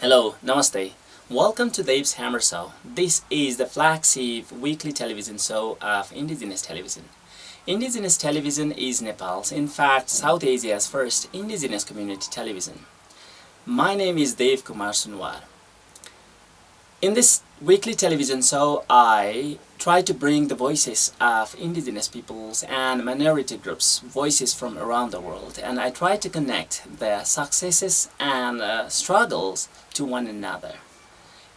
Hello, namaste. Welcome to Dev's Hammer Show. This is the flagship weekly television show of Indigenous television. Indigenous television is Nepal's, in fact, South Asia's first indigenous community television. My name is Dev Kumar Sunuwar. In this weekly television show, I try to bring the voices of indigenous peoples and minority groups, voices from around the world, and I try to connect their successes and struggles to one another.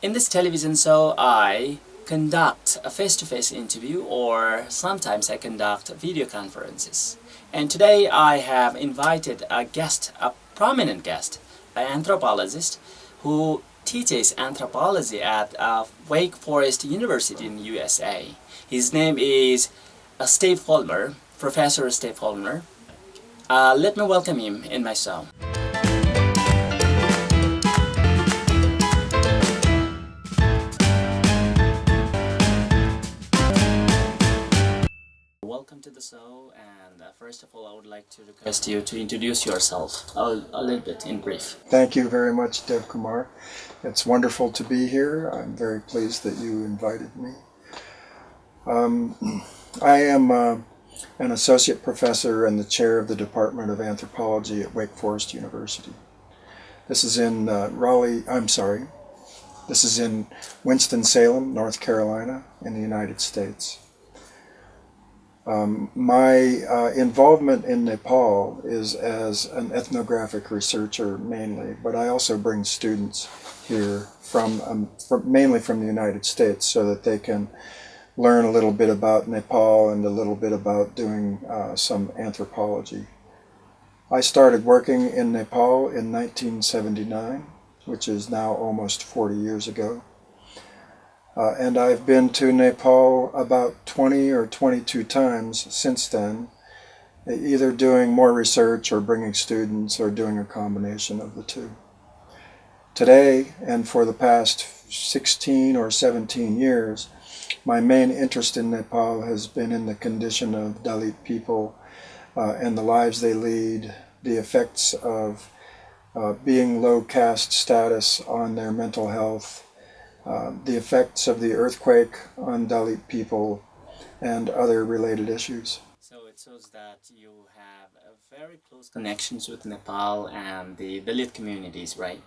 In this television show, I conduct a face-to-face interview, or sometimes I conduct video conferences. And today I have invited a guest, a prominent guest, an anthropologist who teaches anthropology at Wake Forest University in USA. His name is Steve Folmar, Professor Steve Folmar. Let me welcome him in my show. Welcome to the show, and first of all I would like to request you to introduce yourself a little bit in brief. Thank you very much, Dev Kumar. It's wonderful to be here. I'm very pleased that you invited me. I am an associate professor and the chair of the Department of Anthropology at Wake Forest University. This is in This is in Winston-Salem, North Carolina, in the United States. My involvement in Nepal is as an ethnographic researcher mainly, but I also bring students here mainly from the United States so that they can learn a little bit about Nepal and a little bit about doing some anthropology. I started working in Nepal in 1979, which is now almost 40 years ago. And I've been to Nepal about 20 or 22 times since then, either doing more research or bringing students or doing a combination of the two. Today, and for the past 16 or 17 years, my main interest in Nepal has been in the condition of Dalit people and the lives they lead, the effects of being low caste status on their mental health, the effects of the earthquake on Dalit people, and other related issues. So it shows that you have a very close connections with Nepal and the Dalit communities, right?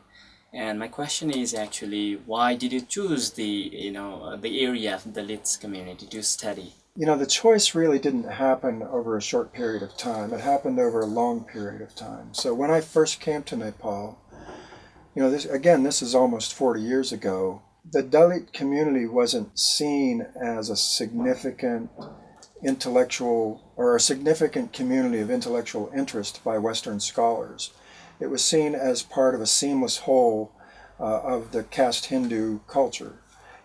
And my question is actually, why did you choose the area of Dalit community to study? The choice really didn't happen over a short period of time. It happened over a long period of time. So when I first came to Nepal, this is almost 40 years ago, the Dalit community wasn't seen as a significant intellectual or a significant community of intellectual interest by Western scholars. It was seen as part of a seamless whole of the caste Hindu culture.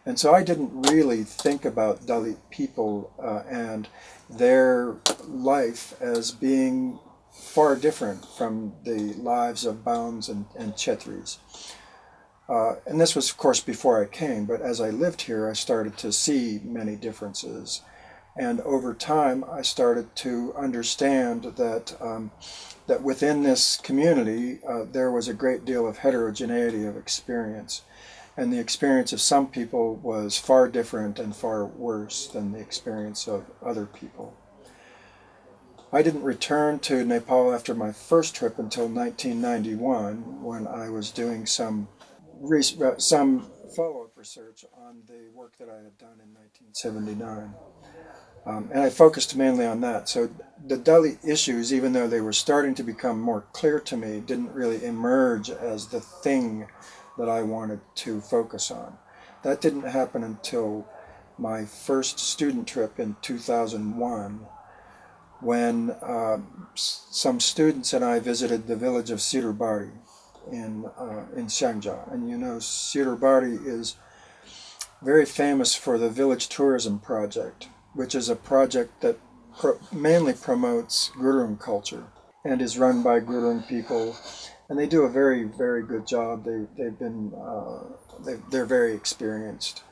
And so I didn't really think about Dalit people and their life as being far different from the lives of Bauns and Chetris. And this was, of course, before I came, but as I lived here, I started to see many differences. And over time, I started to understand that that within this community, there was a great deal of heterogeneity of experience. And the experience of some people was far different and far worse than the experience of other people. I didn't return to Nepal after my first trip until 1991, when I was doing some follow-up research on the work that I had done in 1979. And I focused mainly on that. So the Dalit issues, even though they were starting to become more clear to me, didn't really emerge as the thing that I wanted to focus on. That didn't happen until my first student trip in 2001, when some students and I visited the village of Sirurbari in Sangja. And Sirurbari is very famous for the village tourism project, which is a project that mainly promotes Gurung culture and is run by Gurung people. And they do a very, very good job. They're very experienced.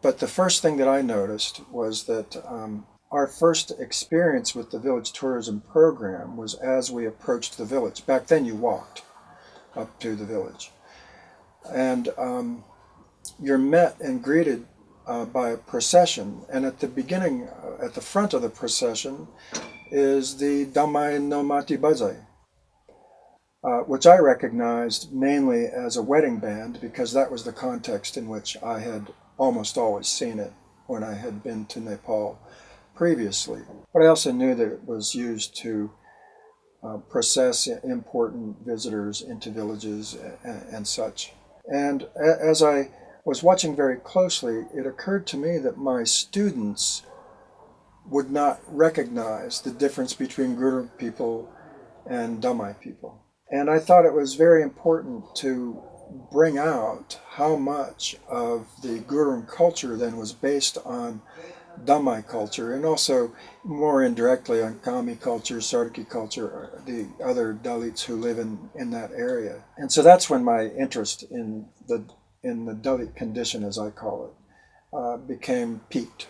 But the first thing that I noticed was that our first experience with the village tourism program was as we approached the village. Back then you walked up to the village. And you're met and greeted by a procession. And at the beginning, at the front of the procession, is the Damai no Mati Bazai, which I recognized mainly as a wedding band because that was the context in which I had almost always seen it when I had been to Nepal previously. But I also knew that it was used to process important visitors into villages and such. And as I was watching very closely, it occurred to me that my students would not recognize the difference between Guru people and Damai people. And I thought it was very important to bring out how much of the Gurung culture then was based on Damai culture, and also more indirectly on Kami culture, Sarki culture, the other Dalits who live in that area. And so that's when my interest in the Dalit condition, as I call it, became piqued.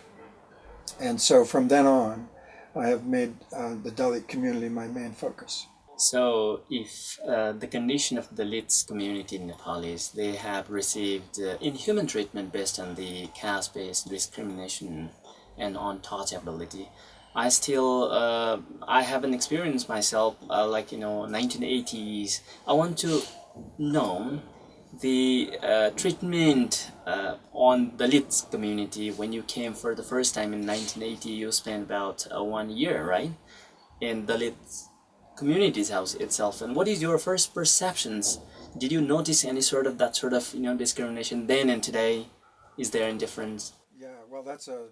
And so from then on, I have made the Dalit community my main focus. So, if the condition of the Dalits community in Nepal is they have received inhuman treatment based on the caste-based discrimination and untouchability, I haven't experienced myself 1980s. I want to know the treatment on the Dalits community when you came for the first time in 1980. You spent about 1 year, right, in Dalit community's house itself. And what is your first perceptions? Did you notice any sort of that sort of discrimination then and today? Is there any difference? Yeah, well, that's a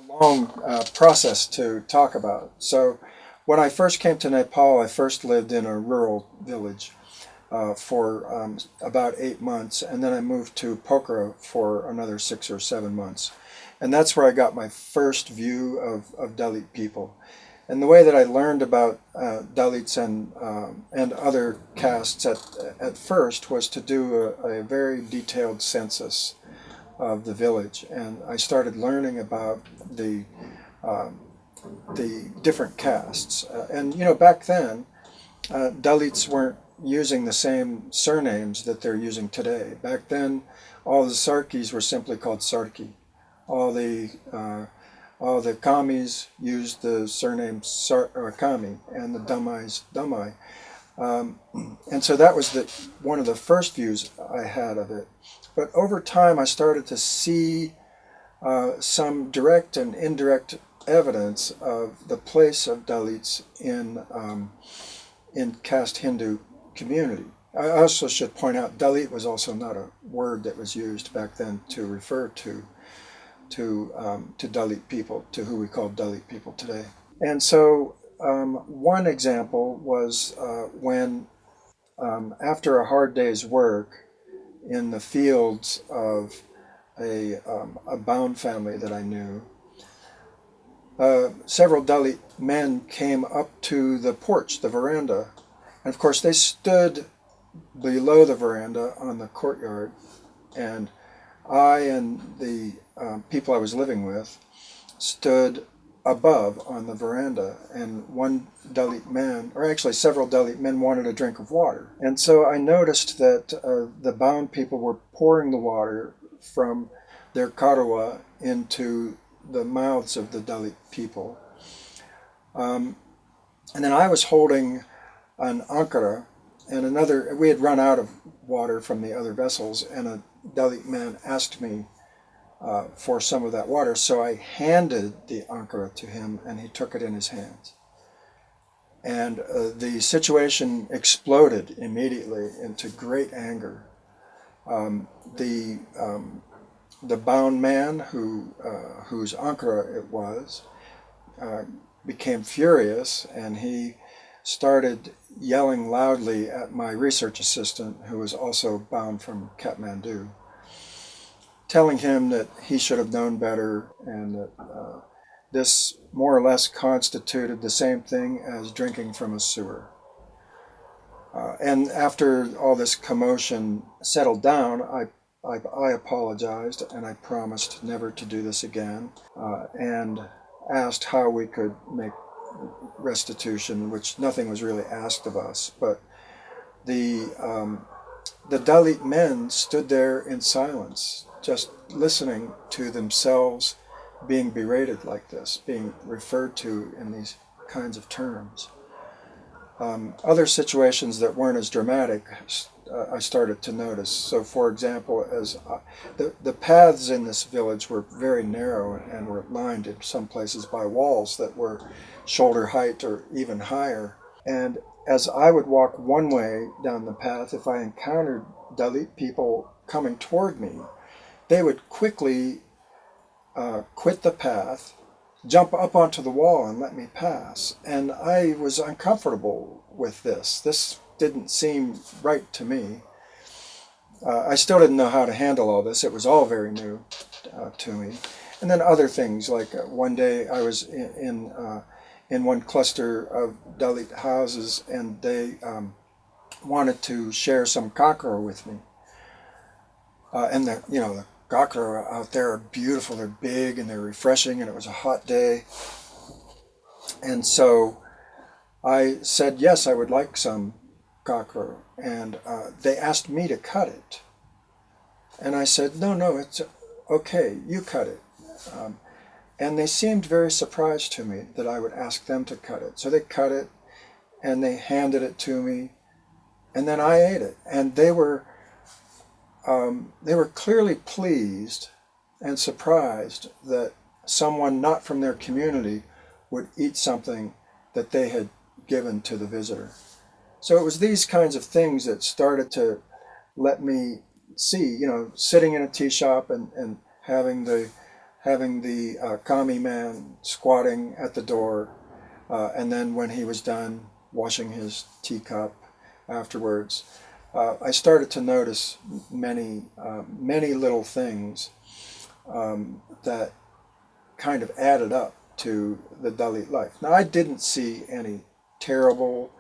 long process to talk about. So, when I first came to Nepal, I first lived in a rural village for about 8 months, and then I moved to Pokhara for another 6 or 7 months. And that's where I got my first view of Dalit people. And the way that I learned about Dalits and other castes at first was to do a very detailed census of the village, and I started learning about the different castes. And back then, Dalits weren't using the same surnames that they're using today. Back then, all the Sarkis were simply called Sarki. All the Kamis used the surname Kami, and the Damais Damai. And so that was one of the first views I had of it. But over time, I started to see some direct and indirect evidence of the place of Dalits in caste Hindu community. I also should point out, Dalit was also not a word that was used back then to refer to Dalit people, to who we call Dalit people today. And so one example was when, after a hard day's work in the fields of a bound family that I knew, several Dalit men came up to the porch, the veranda, and of course they stood below the veranda on the courtyard, and I and the people I was living with stood above on the veranda, and one Dalit man, or actually several Dalit men, wanted a drink of water. And so I noticed that the bound people were pouring the water from their karawa into the mouths of the Dalit people. And then I was holding an ankara, and we had run out of water from the other vessels, and a Dalit man asked me for some of that water, so I handed the ankara to him, and he took it in his hands. And the situation exploded immediately into great anger. The bound man, whose ankara it was, became furious, and he started yelling loudly at my research assistant, who was also bound from Kathmandu, telling him that he should have known better, and that this more or less constituted the same thing as drinking from a sewer. And after all this commotion settled down, I apologized, and I promised never to do this again, and asked how we could make restitution, which nothing was really asked of us. But the the Dalit men stood there in silence, just listening to themselves being berated like this, being referred to in these kinds of terms. Other situations that weren't as dramatic, I started to notice. So, for example, as the paths in this village were very narrow and were lined in some places by walls that were shoulder height or even higher. And as I would walk one way down the path, if I encountered Dalit people coming toward me, they would quickly quit the path, jump up onto the wall and let me pass. And I was uncomfortable with this. This didn't seem right to me. I still didn't know how to handle all this. It was all very new to me. And then other things, like one day I was in one cluster of Dalit houses, and they wanted to share some kakra with me. And the kakra out there are beautiful. They're big and they're refreshing, and it was a hot day. And so I said, yes, I would like some kakra. And they asked me to cut it. And I said, no, it's okay, you cut it. And they seemed very surprised to me that I would ask them to cut it. So they cut it, and they handed it to me, and then I ate it. And they were clearly pleased and surprised that someone not from their community would eat something that they had given to the visitor. So it was these kinds of things that started to let me see, sitting in a tea shop and having the kami man squatting at the door, and then when he was done washing his teacup afterwards, I started to notice many little things that kind of added up to the Dalit life. Now, I didn't see any terrible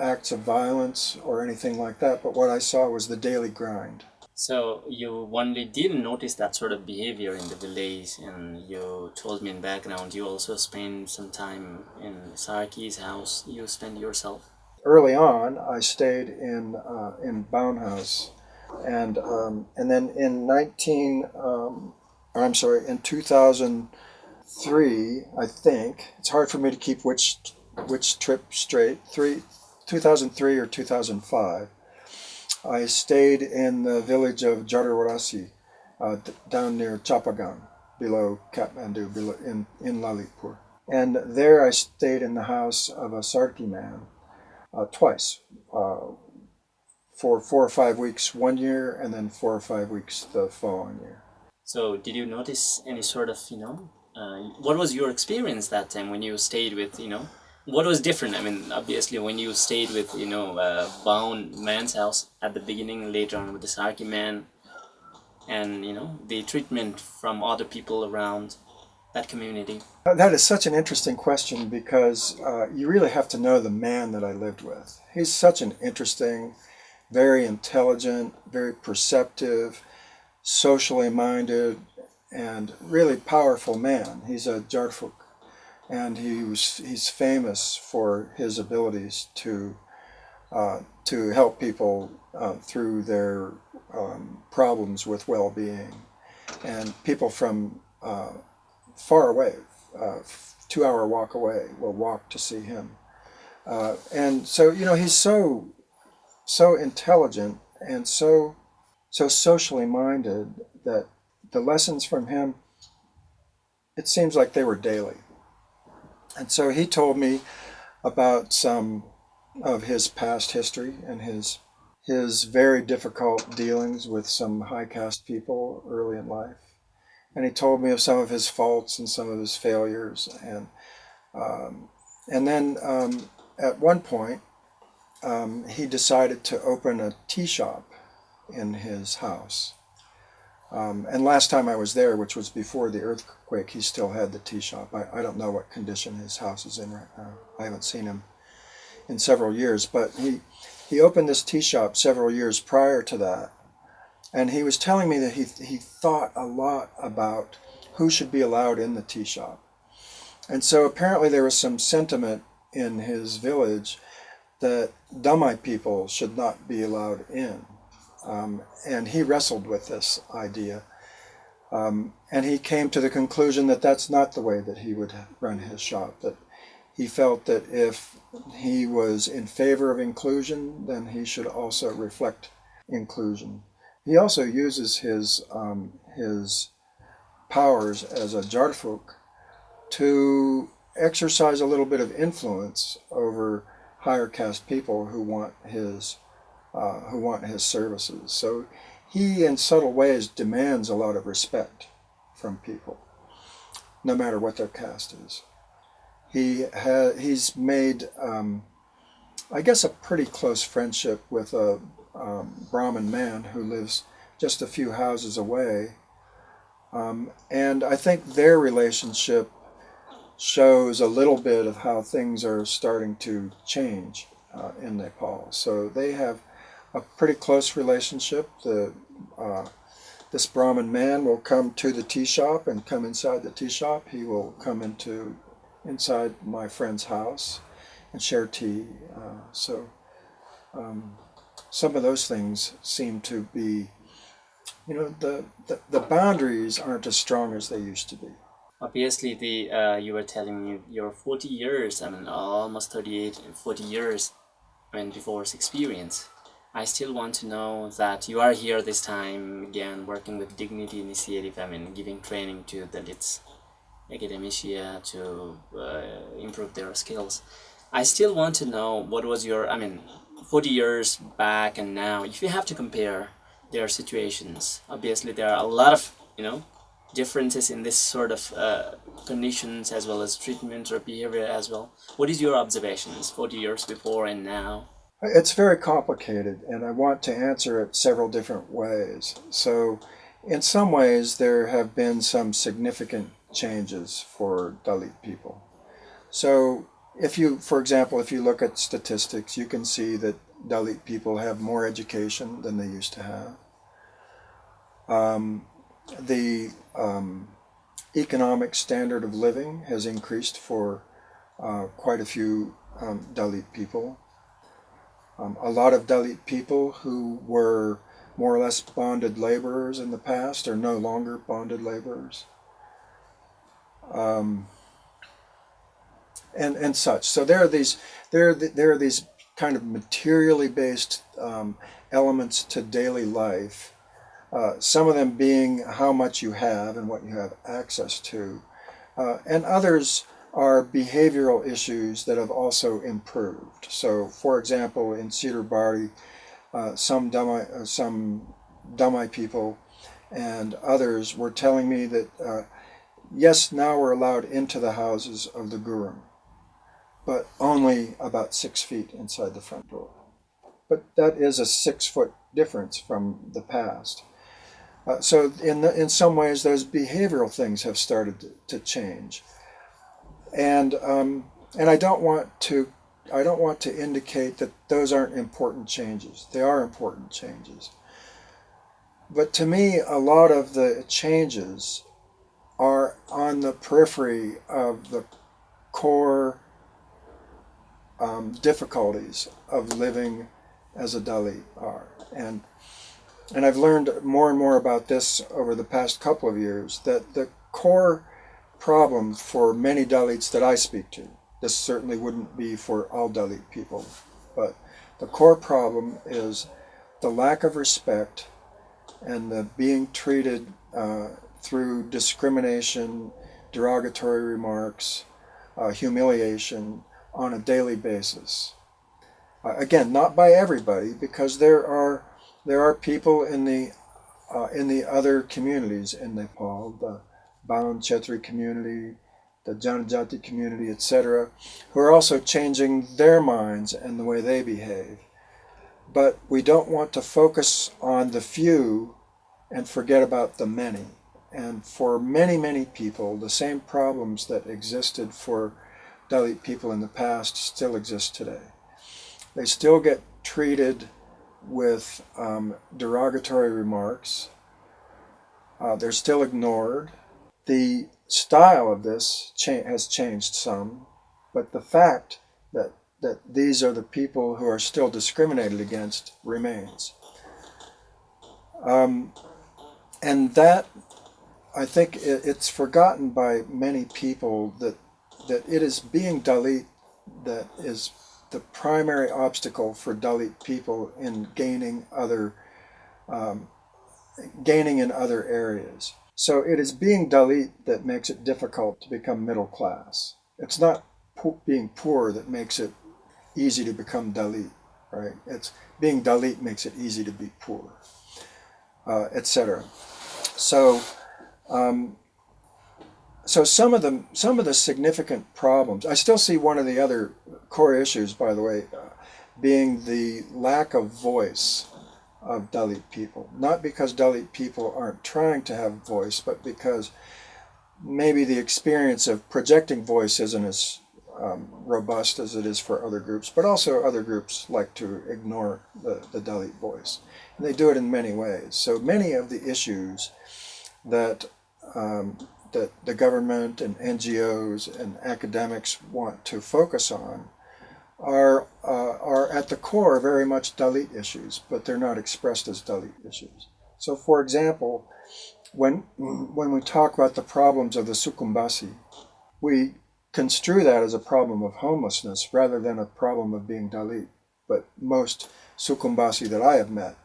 acts of violence or anything like that, but what I saw was the daily grind. So you only didn't notice that sort of behavior in the village, and you told me in background you also spent some time in Sarki's house. You spent yourself. Early on, I stayed in Bound House, and then in 2003, I think it's hard for me to keep which trip straight. 2003 or 2005. I stayed in the village of Jarawarasi, down near Chapagan, below Kathmandu, in Lalitpur. And there I stayed in the house of a Sarki man twice, for 4 or 5 weeks one year, and then 4 or 5 weeks the following year. So did you notice any sort of, what was your experience that time when you stayed with, what was different? I mean, obviously, when you stayed with, bound man's house at the beginning, later on with the Sarki man, and, the treatment from other people around that community. That is such an interesting question, because you really have to know the man that I lived with. He's such an interesting, very intelligent, very perceptive, socially minded, and really powerful man. He's a Jarfuk. And he's famous for his abilities to help people through their problems with well-being, and people from far away, 2-hour walk away, will walk to see him. And so he's so intelligent and so socially minded that the lessons from him, it seems like they were daily. And so he told me about some of his past history and his very difficult dealings with some high caste people early in life. And he told me of some of his faults and some of his failures. And then at one point, he decided to open a tea shop in his house. And last time I was there, which was before the earthquake, he still had the tea shop. I don't know what condition his house is in right now. I haven't seen him in several years, but he opened this tea shop several years prior to that. And he was telling me that he thought a lot about who should be allowed in the tea shop. And so apparently there was some sentiment in his village that Damai people should not be allowed in. And he wrestled with this idea. And he came to the conclusion that that's not the way that he would run his shop, that he felt that if he was in favor of inclusion, then he should also reflect inclusion. He also uses his powers as a jarfuk to exercise a little bit of influence over higher caste people who want his services. So he, in subtle ways, demands a lot of respect from people, no matter what their caste is. He's made, I guess, a pretty close friendship with a Brahmin man who lives just a few houses away, and I think their relationship shows a little bit of how things are starting to change in Nepal. So they have a pretty close relationship. This Brahmin man will come to the tea shop and come inside the tea shop. He will come inside my friend's house and share tea. So some of those things seem to be, the boundaries aren't as strong as they used to be. Obviously, you were telling me your 40 years, I mean, almost 38, 40 years, I mean, divorce experience. I still want to know that you are here this time again working with Dignity Initiative, I mean, giving training to the Dalits academia to improve their skills. I still want to know what was your, I mean, 40 years back and now, if you have to compare their situations. Obviously, there are a lot of, differences in this sort of conditions as well as treatment or behavior as well. What is your observations 40 years before and now? It's very complicated, and I want to answer it several different ways. So, in some ways, there have been some significant changes for Dalit people. So, for example, if you look at statistics, you can see that Dalit people have more education than they used to have. The economic standard of living has increased for quite a few Dalit people. A lot of Dalit people who were more or less bonded laborers in the past are no longer bonded laborers. And such. So there are these kind of materially based elements to daily life. Some of them being how much you have and what you have access to, and others are behavioral issues that have also improved. So, for example, in Cedar Bari, some Damai people and others were telling me that yes, now we're allowed into the houses of the Gurung, but only about 6 feet inside the front door. But that is a 6-foot difference from the past. So in some ways, those behavioral things have started to change, and I don't want to indicate that those aren't important changes. They are important changes, but to me, a lot of the changes are on the periphery of the core difficulties of living as a Dalit are, and I've learned more and more about this over the past couple of years, that the core problem for many Dalits that I speak to, this certainly wouldn't be for all Dalit people, but the core problem is the lack of respect and the being treated through discrimination, derogatory remarks, humiliation on a daily basis. Again, not by everybody, because there are people in the other communities in Nepal, the Baun Chetri community, the Janajati community, etc., who are also changing their minds and the way they behave. But we don't want to focus on the few and forget about the many. And for many, many people, the same problems that existed for Dalit people in the past still exist today. They still get treated with derogatory remarks. They're still ignored. The style of this has changed some, but the fact that that these are the people who are still discriminated against remains. And that, I think it's forgotten by many people that it is being Dalit that is the primary obstacle for Dalit people in gaining in other areas. So it is being Dalit that makes it difficult to become middle class. It's not being poor that makes it easy to become Dalit, right? It's being Dalit makes it easy to be poor, etc. So, so some of the significant problems. I still see one of the other core issues, by the way, being the lack of voice of Dalit people. Not because Dalit people aren't trying to have voice, but because maybe the experience of projecting voice isn't as robust as it is for other groups, but also other groups like to ignore the Dalit voice. And they do it in many ways. So many of the issues that that the government and NGOs and academics want to focus on are at the core very much Dalit issues, but they're not expressed as Dalit issues. So, for example, when we talk about the problems of the Sukumbasi, we construe that as a problem of homelessness rather than a problem of being Dalit. But most Sukumbasi that I have met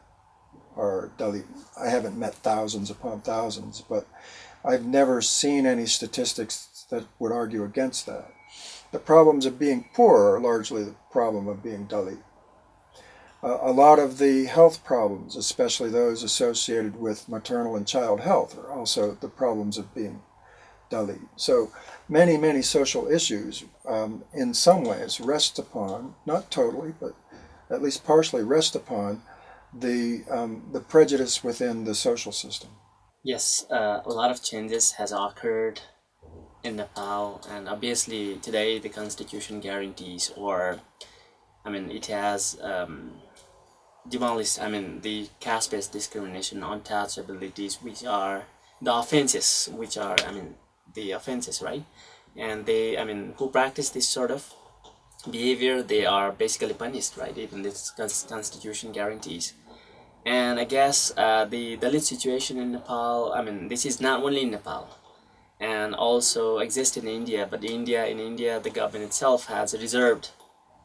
are Dalit. I haven't met thousands upon thousands, but I've never seen any statistics that would argue against that. The problems of being poor are largely the problem of being Dalit. A lot of the health problems, especially those associated with maternal and child health, are also the problems of being Dalit. So many social issues, in some ways, rest upon, not totally, but at least partially rest upon the prejudice within the social system. Yes, a lot of changes has occurred in Nepal, and obviously today the constitution guarantees, or it has demolished, the caste-based discrimination, untouchabilities, which are the offenses, right? And they, who practice this sort of behavior, they are basically punished, right? Even this constitution guarantees. And I guess the Dalit situation in Nepal, this is not only in Nepal, and also exists in India, but in India, the government itself has reserved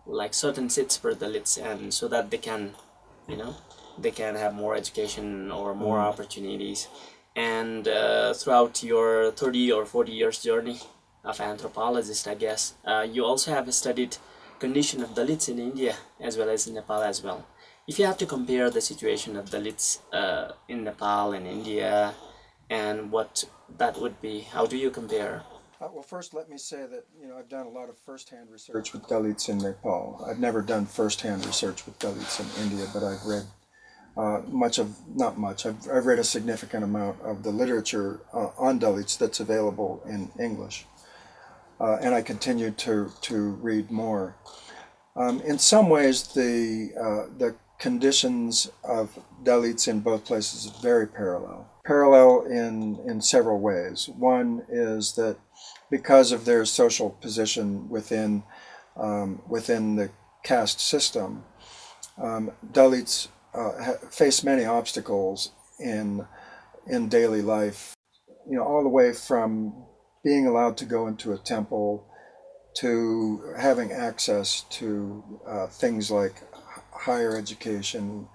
like certain seats for Dalits, and so that they can have more education or more opportunities. And throughout your 30 or 40 years journey of anthropologist, I guess, you also have studied condition of Dalits in India as well as in Nepal as well. If you have to compare the situation of Dalits in Nepal and India, and what that would be, how do you compare? Well, first, let me say that I've done a lot of first-hand research with Dalits in Nepal. I've never done first-hand research with Dalits in India, but I've read I've read a significant amount of the literature on Dalits that's available in English, and I continue to read more. In some ways, the conditions of Dalits in both places is very parallel. Parallel in several ways. One is that because of their social position within the caste system, Dalits face many obstacles in daily life. All the way from being allowed to go into a temple to having access to things like higher education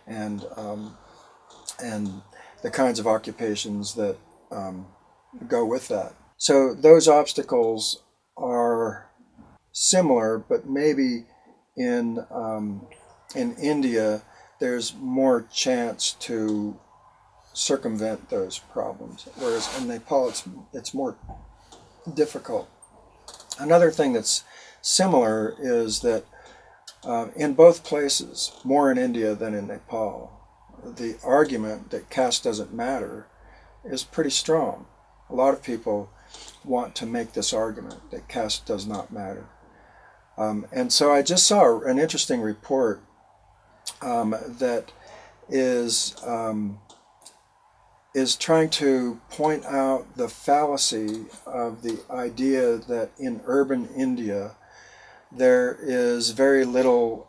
and the kinds of occupations that go with that. So those obstacles are similar, but maybe in India there's more chance to circumvent those problems, whereas in Nepal it's more difficult. Another thing that's similar is that in both places, more in India than in Nepal, the argument that caste doesn't matter is pretty strong. A lot of people want to make this argument that caste does not matter. And so I just saw an interesting report that is trying to point out the fallacy of the idea that in urban India there is very little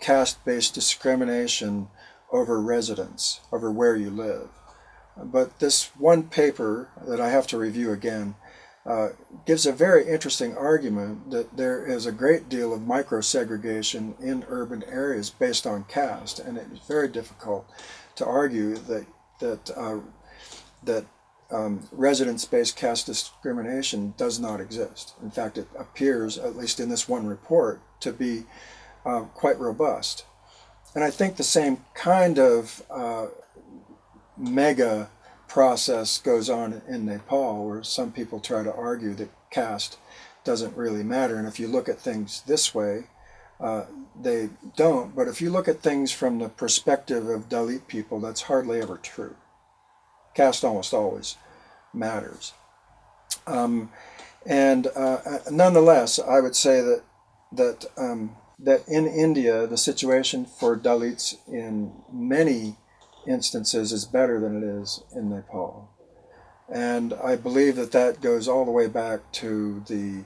caste-based discrimination over residence, over where you live. But this one paper that I have to review again gives a very interesting argument that there is a great deal of microsegregation in urban areas based on caste, and it is very difficult to argue that residence-based caste discrimination does not exist. In fact, it appears, at least in this one report, to be quite robust. And I think the same kind of mega process goes on in Nepal, where some people try to argue that caste doesn't really matter. And if you look at things this way, they don't. But if you look at things from the perspective of Dalit people, that's hardly ever true. Caste almost always matters. Nonetheless, I would say that in India, the situation for Dalits in many instances is better than it is in Nepal. And I believe that goes all the way back to the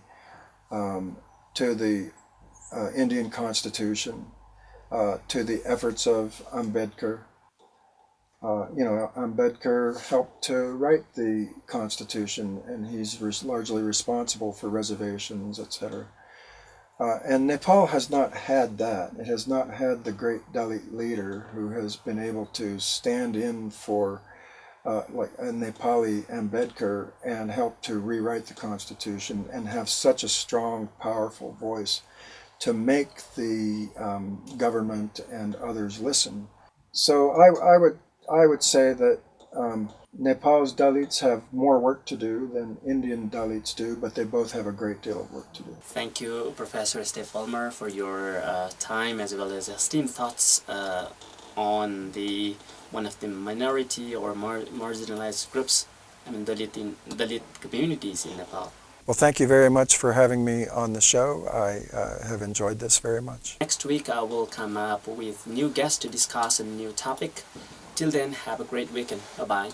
Indian Constitution, to the efforts of Ambedkar. Ambedkar helped to write the Constitution, and he's largely responsible for reservations, etc. And Nepal has not had that. It has not had the great Dalit leader who has been able to stand in for like a Nepali Ambedkar and help to rewrite the Constitution and have such a strong, powerful voice to make the government and others listen. So I would say that Nepal's Dalits have more work to do than Indian Dalits do, but they both have a great deal of work to do. Thank you, Professor Folmar, for your time as well as esteemed thoughts on one of the minority or marginalized groups, Dalit communities in Nepal. Well, thank you very much for having me on the show. I have enjoyed this very much. Next week I will come up with new guests to discuss a new topic. Till then, have a great weekend. Bye-bye.